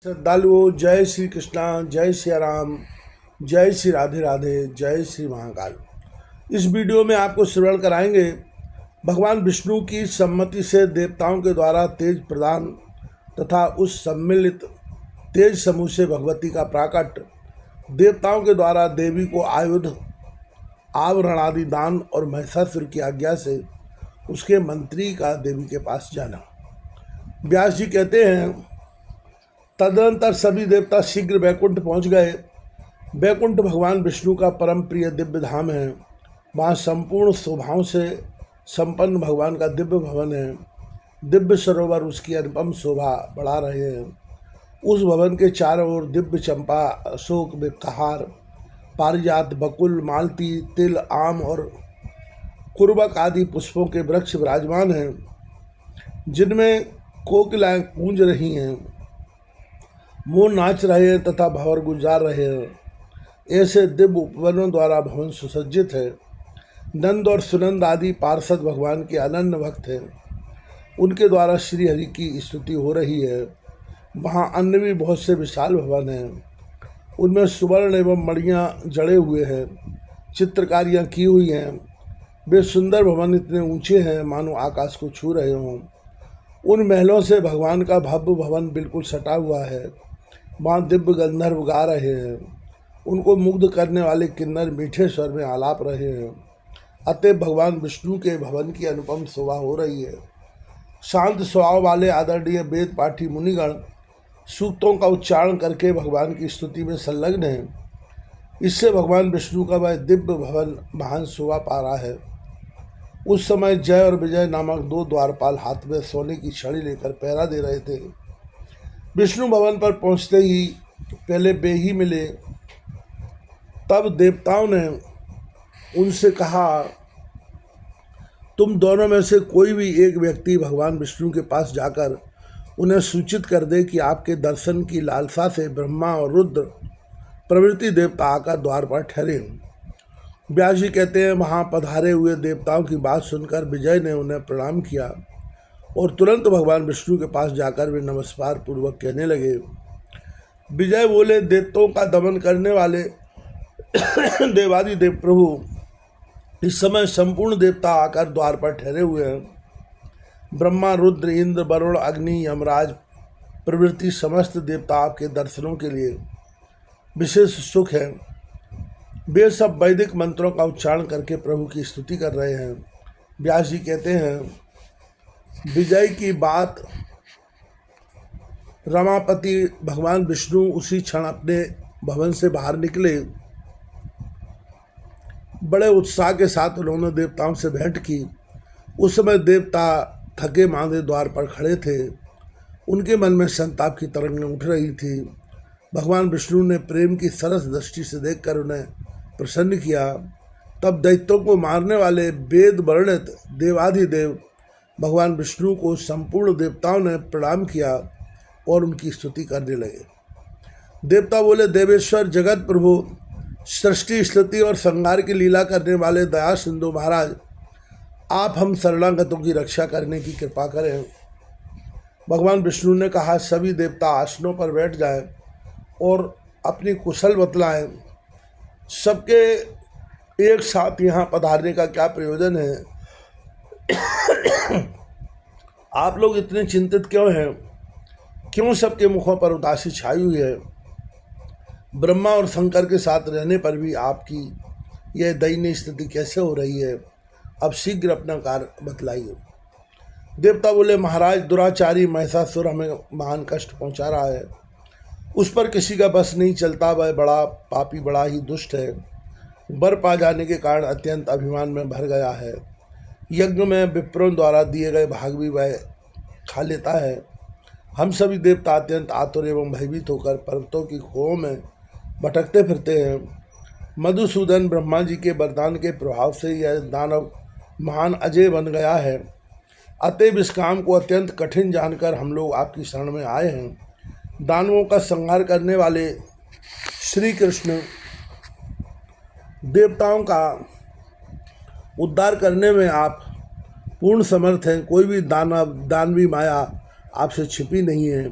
श्रद्धालुओं, जय श्री कृष्णा, जय श्री राम, जय श्री राधे राधे, जय श्री महाकाल। इस वीडियो में आपको श्रवण कराएंगे भगवान विष्णु की सम्मति से देवताओं के द्वारा तेज प्रदान तथा उस सम्मिलित तेज समूह से भगवती का प्राकट, देवताओं के द्वारा देवी को आयुध आवरण आदि दान और महिषासुर की आज्ञा से उसके मंत्री का देवी के पास जाना। व्यास जी कहते हैं, तदनंतर सभी देवता शीघ्र वैकुंठ पहुंच गए। वैकुंठ भगवान विष्णु का परम प्रिय दिव्य धाम है। वहाँ संपूर्ण शोभाओं से संपन्न भगवान का दिव्य भवन है। दिव्य सरोवर उसकी अनुपम शोभा बढ़ा रहे हैं। उस भवन के चारों ओर दिव्य चंपा, अशोक, बेकहार, पारिजात, बकुल, मालती, तिल, आम और कुर्बक आदि पुष्पों के वृक्ष विराजमान हैं, जिनमें कोकिलाएं गूंज रही हैं, मोर नाच रहे हैं तथा भंवर गुजार रहे हैं। ऐसे दिव्य उपवनों द्वारा भवन सुसज्जित है। नंद और सुनंद आदि पार्षद भगवान के अनन्य भक्त हैं। उनके द्वारा श्री हरि की स्तुति हो रही है। वहाँ अन्य भी बहुत से विशाल भवन हैं। उनमें सुवर्ण एवं मणियाँ जड़े हुए हैं, चित्रकारियाँ की हुई हैं। वे सुंदर भवन इतने ऊंचे हैं मानो आकाश को छू रहे हों। उन महलों से भगवान का भव्य भवन बिल्कुल सटा हुआ है। वहाँ दिव्य गंधर्व गा रहे हैं। उनको मुग्ध करने वाले किन्नर मीठे स्वर में आलाप रहे हैं। अतः भगवान विष्णु के भवन की अनुपम शोभा हो रही है। शांत स्वभाव वाले आदरणीय वेद पाठी मुनिगण सूक्तों का उच्चारण करके भगवान की स्तुति में संलग्न हैं। इससे भगवान विष्णु का वह दिव्य भवन महान शोभा पा रहा है। उस समय जय और विजय नामक दो द्वारपाल हाथ में सोने की छड़ी लेकर पहरा दे रहे थे। विष्णु भवन पर पहुंचते ही पहले वे ही मिले। तब देवताओं ने उनसे कहा, तुम दोनों में से कोई भी एक व्यक्ति भगवान विष्णु के पास जाकर उन्हें सूचित कर दे कि आपके दर्शन की लालसा से ब्रह्मा और रुद्र प्रभृति देवता आकर द्वार पर ठहरे। व्यास जी कहते हैं, वहाँ पधारे हुए देवताओं की बात सुनकर विजय ने उन्हें प्रणाम किया और तुरंत भगवान विष्णु के पास जाकर वे नमस्कार पूर्वक कहने लगे। विजय बोले, देवताओं का दमन करने वाले देवादिदेव प्रभु, इस समय संपूर्ण देवता आकर द्वार पर ठहरे हुए हैं। ब्रह्मा, रुद्र, इंद्र, वरुण, अग्नि, यमराज प्रभृति समस्त देवता आपके दर्शनों के लिए विशेष उत्सुक हैं। वे सब वैदिक मंत्रों का उच्चारण करके प्रभु की स्तुति कर रहे हैं। व्यास जी कहते हैं, विजय की बात रमापति भगवान विष्णु उसी क्षण अपने भवन से बाहर निकले। बड़े उत्साह के साथ उन्होंने देवताओं से भेंट की। उस समय देवता थके मांदे द्वार पर खड़े थे। उनके मन में संताप की तरंगें उठ रही थी। भगवान विष्णु ने प्रेम की सरस दृष्टि से देखकर उन्हें प्रसन्न किया। तब दैत्यों को मारने वाले वेद वर्णित देवाधिदेव भगवान विष्णु को संपूर्ण देवताओं ने प्रणाम किया और उनकी स्तुति करने लगे। देवता बोले, देवेश्वर जगत प्रभु, सृष्टि, स्थिति और संहार की लीला करने वाले दया सिंधु महाराज, आप हम शरणागतों की रक्षा करने की कृपा करें। भगवान विष्णु ने कहा, सभी देवता आसनों पर बैठ जाएं और अपनी कुशल बतलाएं। सबके एक साथ यहाँ पधारने का क्या प्रयोजन है? आप लोग इतने चिंतित क्यों हैं? क्यों सबके मुखों पर उदासी छाई हुई है? ब्रह्मा और शंकर के साथ रहने पर भी आपकी यह दयनीय स्थिति कैसे हो रही है? अब शीघ्र अपना कार्य बतलाइए। देवता बोले, महाराज, दुराचारी महिषासुर हमें महान कष्ट पहुंचा रहा है। उस पर किसी का बस नहीं चलता। वह बड़ा पापी, बड़ा ही दुष्ट है। वर पा जाने के कारण अत्यंत अभिमान में भर गया है। यज्ञ में विप्रों द्वारा दिए गए भाग भी वह खा लेता है। हम सभी देवता अत्यंत आतुर एवं भयभीत होकर पर्वतों की खोह में भटकते फिरते हैं। मधुसूदन ब्रह्मा जी के वरदान के प्रभाव से यह दानव महान अजय बन गया है। अतएव इस काम को अत्यंत कठिन जानकर हम लोग आपकी शरण में आए हैं। दानवों का संहार करने वाले श्री कृष्ण देवताओं का उद्धार करने में आप पूर्ण समर्थ हैं। कोई भी दानवी माया आपसे छिपी नहीं है।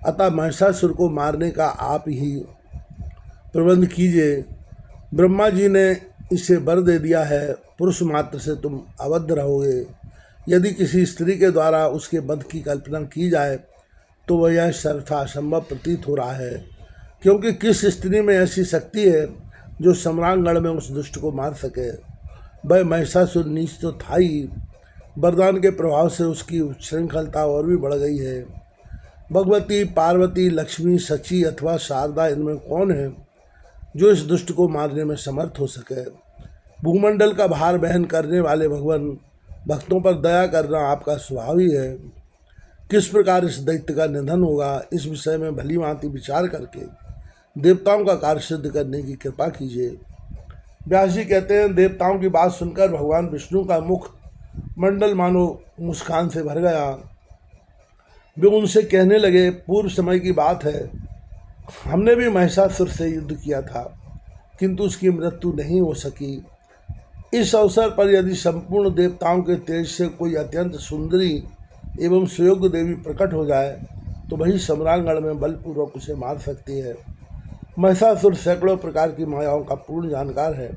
अतः महिषासुर को मारने का आप ही प्रबंध कीजिए। ब्रह्मा जी ने इसे वर दे दिया है, पुरुष मात्र से तुम अवध रहोगे। यदि किसी स्त्री के द्वारा उसके वध की कल्पना की जाए तो वह यह सर्वथा असंभव प्रतीत हो रहा है, क्योंकि किस स्त्री में ऐसी शक्ति है जो सम्रांगण में उस दुष्ट को मार सके। वह महिषासुर नीच तो था ही, वरदान के प्रभाव से उसकी उच्छृंखलता और भी बढ़ गई है। भगवती, पार्वती, लक्ष्मी, सची अथवा शारदा, इनमें कौन है जो इस दुष्ट को मारने में समर्थ हो सके। भूमंडल का भार वहन करने वाले भगवान, भक्तों पर दया करना आपका स्वभाव ही है। किस प्रकार इस दैत्य का निधन होगा, इस विषय में भली भांति विचार करके देवताओं का कार्य सिद्ध करने की कृपा कीजिए। व्यास जी कहते हैं, देवताओं की बात सुनकर भगवान विष्णु का मुख मंडल मानो मुस्कान से भर गया। वे उनसे कहने लगे, पूर्व समय की बात है, हमने भी महिषासुर से युद्ध किया था, किंतु उसकी मृत्यु नहीं हो सकी। इस अवसर पर यदि संपूर्ण देवताओं के तेज से कोई अत्यंत सुंदरी एवं सुयोग्य देवी प्रकट हो जाए तो वही सम्रांगण में बलपूर्वक उसे मार सकती है। महिषासुर सैकड़ों प्रकार की मायाओं का पूर्ण जानकार है।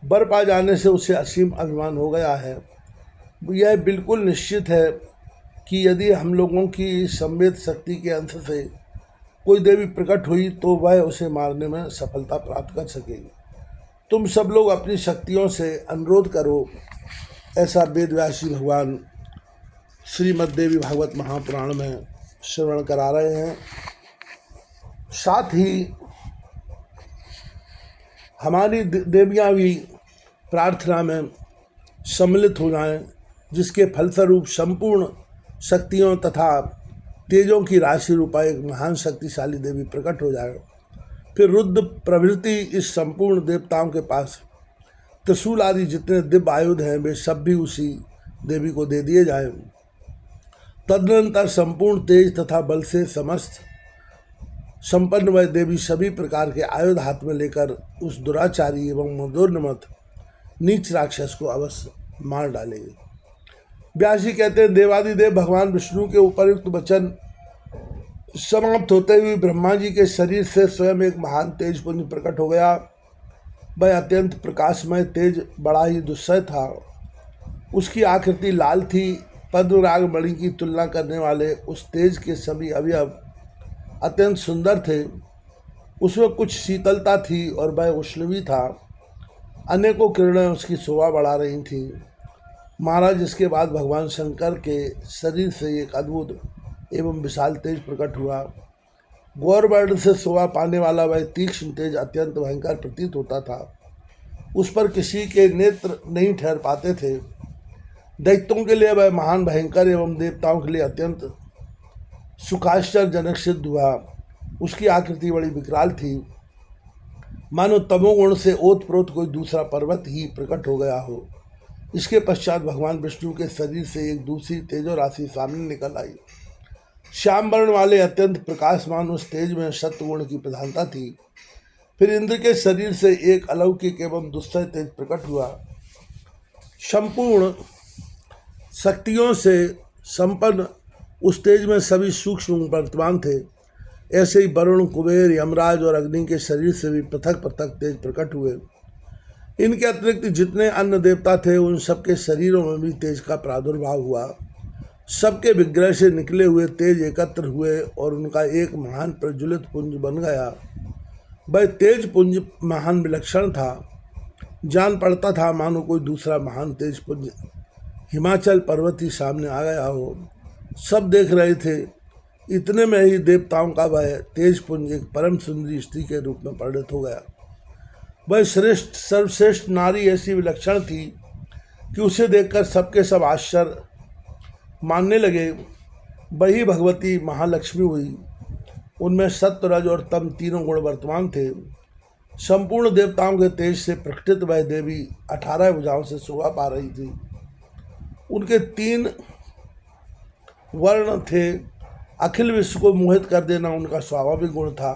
वर पा जाने से उसे असीम अभिमान हो गया है। यह बिल्कुल निश्चित है कि यदि हम लोगों की संवेद शक्ति के अंश से कोई देवी प्रकट हुई तो वह उसे मारने में सफलता प्राप्त कर सकेगी। तुम सब लोग अपनी शक्तियों से अनुरोध करो, ऐसा वेदव्यासी भगवान श्रीमद् देवी भागवत महापुराण में श्रवण करा रहे हैं। साथ ही हमारी देवियाँ भी प्रार्थना में सम्मिलित हो जाएं, जिसके फलस्वरूप संपूर्ण शक्तियों तथा तेजों की राशि रूपा एक महान शक्तिशाली देवी प्रकट हो जाए। फिर रुद्र प्रभृति इस संपूर्ण देवताओं के पास त्रिशूल आदि जितने दिव्य आयुध हैं वे सब भी उसी देवी को दे दिए जाए। तदनंतर संपूर्ण तेज तथा बल से समस्त संपन्न वह देवी सभी प्रकार के आयुध हाथ में लेकर उस दुराचारी एवं मदोन्मत्त नीच राक्षस को अवश्य मार डालेगी। व्यास जी कहते हैं, देवादिदेव भगवान विष्णु के उपर्युक्त वचन समाप्त होते हुए ब्रह्मा जी के शरीर से स्वयं एक महान तेज पुंज प्रकट हो गया। वह अत्यंत प्रकाशमय तेज बड़ा ही दुस्सह था। उसकी आकृति लाल थी। पद्मराग मणि की तुलना करने वाले उस तेज के सभी अवयव अत्यंत सुंदर थे। उसमें कुछ शीतलता थी और वह उष्णवी था। अनेकों किरणें उसकी शोभा बढ़ा रही थीं। महाराज, इसके बाद भगवान शंकर के शरीर से एक अद्भुत एवं विशाल तेज प्रकट हुआ। गौरवर्ण से शोभा पाने वाला वह तीक्ष्ण तेज अत्यंत भयंकर प्रतीत होता था। उस पर किसी के नेत्र नहीं ठहर पाते थे। दैत्यों के लिए वह महान भयंकर एवं देवताओं के लिए अत्यंत सुखाश्चर्यजनक सिद्ध हुआ। उसकी आकृति बड़ी विकराल थी, मानो तमोगुण से ओतप्रोत कोई दूसरा पर्वत ही प्रकट हो गया हो। इसके पश्चात भगवान विष्णु के शरीर से एक दूसरी तेजो राशि सामने निकल आई। श्याम वर्ण वाले अत्यंत प्रकाशमान उस तेज में सत्वगुण की प्रधानता थी। फिर इंद्र के शरीर से एक अलौकिक एवं दुस्सह तेज प्रकट हुआ। संपूर्ण शक्तियों से संपन्न उस तेज में सभी सूक्ष्म वर्तमान थे। ऐसे ही वरुण, कुबेर, यमराज और अग्नि के शरीर से भी पृथक पृथक तेज प्रकट हुए। इनके अतिरिक्त जितने अन्य देवता थे उन सबके शरीरों में भी तेज का प्रादुर्भाव हुआ। सबके विग्रह से निकले हुए तेज एकत्र हुए और उनका एक महान प्रज्वलित पुंज बन गया। वह तेज पुंज महान विलक्षण था। जान पड़ता था मानो कोई दूसरा महान तेज पुंज हिमाचल पर्वत ही सामने आ गया हो। सब देख रहे थे। इतने में ही देवताओं का वह तेज पुंज एक परम सुंदरी स्त्री के रूप में परिणत हो गया। वह श्रेष्ठ सर्वश्रेष्ठ नारी ऐसी विलक्षण थी कि उसे देखकर सबके सब आश्चर्य मानने लगे। वही भगवती महालक्ष्मी हुई। उनमें सत्व, रज और तम तीनों गुण वर्तमान थे। संपूर्ण देवताओं के तेज से प्रकटित वह देवी 18 भुजाओं से शोभा पा रही थी। उनके 3 वर्ण थे। अखिल विश्व को मोहित कर देना उनका स्वाभाविक गुण था।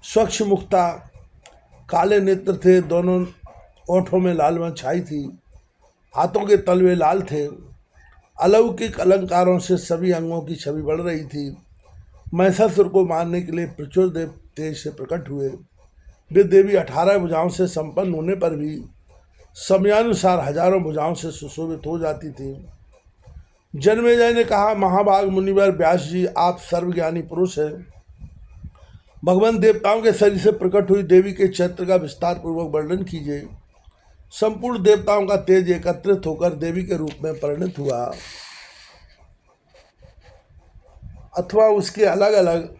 स्वच्छ मुक्ता, काले नेत्र थे। दोनों ओठों में लालमा छाई थी। हाथों के तलवे लाल थे। अलौकिक अलंकारों से सभी अंगों की छवि बढ़ रही थी। महिषासुर को मारने के लिए प्रचुर देव तेज से प्रकट हुए। वे देवी 18 भुजाओं से संपन्न होने पर भी समयानुसार हजारों भुजाओं से सुशोभित हो जाती थी। जन्मेजय ने कहा, महाभाग मुनिवर व्यास जी, आप सर्वज्ञानी पुरुष हैं। भगवान देवताओं के शरीर से प्रकट हुई देवी के चरित्र का विस्तार पूर्वक वर्णन कीजिए। संपूर्ण देवताओं का तेज एकत्रित होकर देवी के रूप में परिणत हुआ अथवा उसके अलग अलग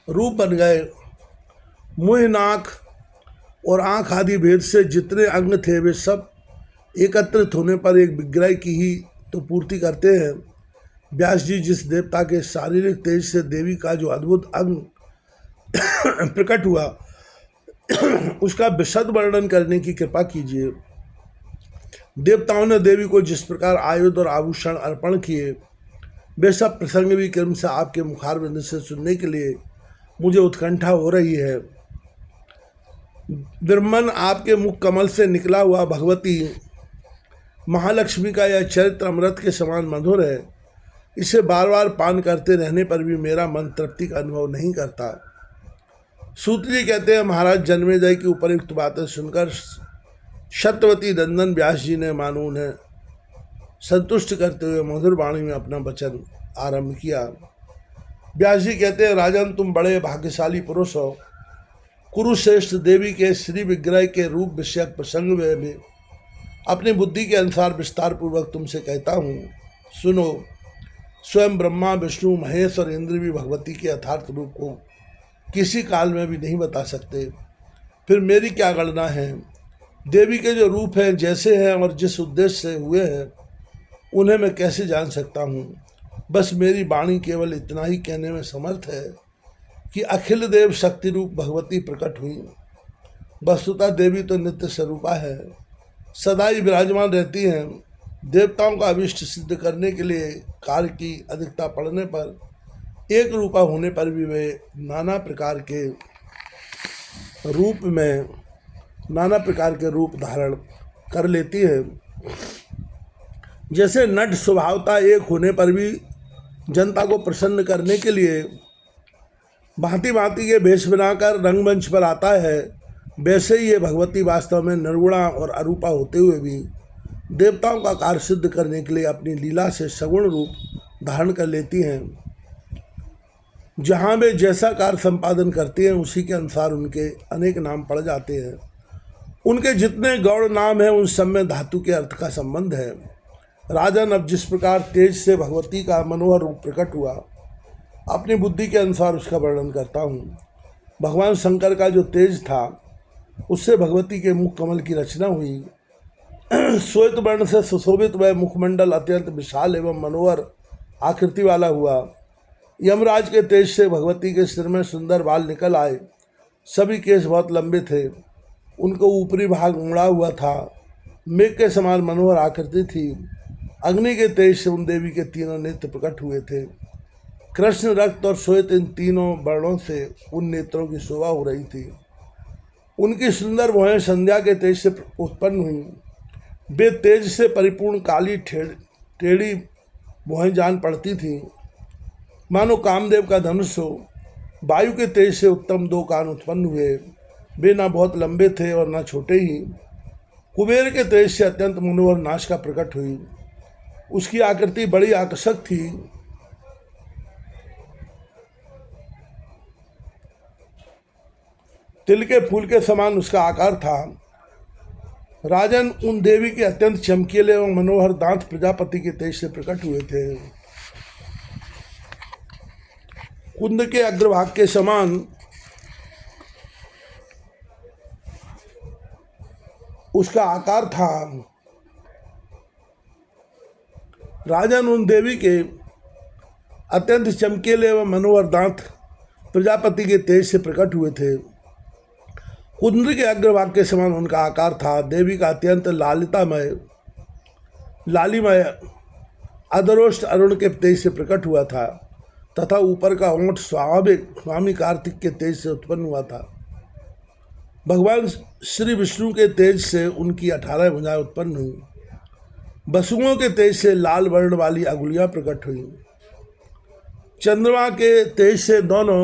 रूप बन गए। मुंह, नाक और आँख आदि भेद से जितने अंग थे वे सब एकत्रित होने पर एक विग्रह की ही तो पूर्ति करते हैं। व्यास जी, जिस देवता के शारीरिक तेज से देवी का जो अद्भुत अंग प्रकट हुआ उसका विशद वर्णन करने की कृपा कीजिए। देवताओं ने देवी को जिस प्रकार आयुध और आभूषण अर्पण किए वे सब प्रसंग भी क्रम से आपके मुखारविंद से सुनने के लिए मुझे उत्कंठा हो रही है। ब्रह्मन, आपके मुख कमल से निकला हुआ भगवती महालक्ष्मी का यह चरित्र अमृत के समान मधुर है। इसे बार बार पान करते रहने पर भी मेरा मन तृप्ति का अनुभव नहीं करता। सूत जी कहते हैं, महाराज जन्मेजय की उपयुक्त बातें सुनकर सत्यवती नंदन व्यास जी ने मानो उन्हें संतुष्ट करते हुए मधुर वाणी में अपना वचन आरंभ किया। व्यास जी कहते हैं, राजन, तुम बड़े भाग्यशाली पुरुष हो। कुरुश्रेष्ठ देवी के श्री विग्रह के रूप विषयक प्रसंग में भी अपनी बुद्धि के अनुसार विस्तार पूर्वक तुमसे कहता हूँ, सुनो। स्वयं ब्रह्मा, विष्णु, महेश और इंद्र भी भगवती के यथार्थ रूप को किसी काल में भी नहीं बता सकते। फिर मेरी क्या गणना है। देवी के जो रूप हैं, जैसे हैं और जिस उद्देश्य से हुए हैं, उन्हें मैं कैसे जान सकता हूँ। बस मेरी वाणी केवल इतना ही कहने में समर्थ है कि अखिल देव शक्ति रूप भगवती प्रकट हुई। वस्तुतः देवी तो नित्य स्वरूपा है, सदा ही विराजमान रहती हैं। देवताओं का अभिष्ट सिद्ध करने के लिए कार्य की अधिकता पड़ने पर एक रूपा होने पर भी वे नाना प्रकार के रूप धारण कर लेती है। जैसे नट स्वभावता एक होने पर भी जनता को प्रसन्न करने के लिए भांति भांति के भेष बनाकर रंगमंच पर आता है, वैसे ही ये भगवती वास्तव में निर्गुणा और अरूपा होते हुए भी देवताओं का कार्य सिद्ध करने के लिए अपनी लीला से सगुण रूप धारण कर लेती हैं। जहाँ वे जैसा कार्य संपादन करती हैं उसी के अनुसार उनके अनेक नाम पड़ जाते हैं। उनके जितने गौड़ नाम हैं उन सब में धातु के अर्थ का संबंध है। राजन, अब जिस प्रकार तेज से भगवती का मनोहर रूप प्रकट हुआ, अपनी बुद्धि के अनुसार उसका वर्णन करता हूँ। भगवान शंकर का जो तेज था उससे भगवती के मुख कमल की रचना हुई। श्वेत वर्ण से सुशोभित वह मुखमंडल अत्यंत विशाल एवं मनोहर आकृति वाला हुआ। यमराज के तेज से भगवती के सिर में सुंदर बाल निकल आए। सभी केश बहुत लंबे थे, उनको ऊपरी भाग मुड़ा हुआ था। मेघ के समान मनोहर आकृति थी। अग्नि के तेज से उन देवी के तीनों नेत्र प्रकट हुए थे। कृष्ण, रक्त और श्वेत इन तीनों वर्णों से उन नेत्रों की शोभा हो रही थी। उनकी सुंदर भुएं संध्या के तेज से उत्पन्न हुई। वे तेज से परिपूर्ण काली टेढ़ी भुएं जान पड़ती थीं, मानो कामदेव का धनुष हो। वायु के तेज से उत्तम दो कान उत्पन्न हुए। वे न बहुत लंबे थे और न छोटे ही। कुबेर के तेज से अत्यंत मनोहर नासिका प्रकट हुई। उसकी आकृति बड़ी आकर्षक थी। तिल के फूल के समान उसका आकार था। राजन, उन देवी के अत्यंत चमकीले एवं मनोहर दांत प्रजापति के तेज से प्रकट हुए थे। कुंद के अग्रभाग के समान उसका आकार था। राजन, उन देवी के अत्यंत चमकीले एवं मनोहर दांत प्रजापति के तेज से प्रकट हुए थे। कुंद के अग्रभाग के समान उनका आकार था। देवी का अत्यंत लालिमय अधरोष्ट अरुण के तेज से प्रकट हुआ था तथा ऊपर का ओंठ स्वाभाविक स्वामी कार्तिक के तेज से उत्पन्न हुआ था। भगवान श्री विष्णु के तेज से उनकी 18 भुजाएं उत्पन्न हुई। वसुओं के तेज से लाल वर्ण वाली अगुलियाँ प्रकट हुई। चंद्रमा के तेज से दोनों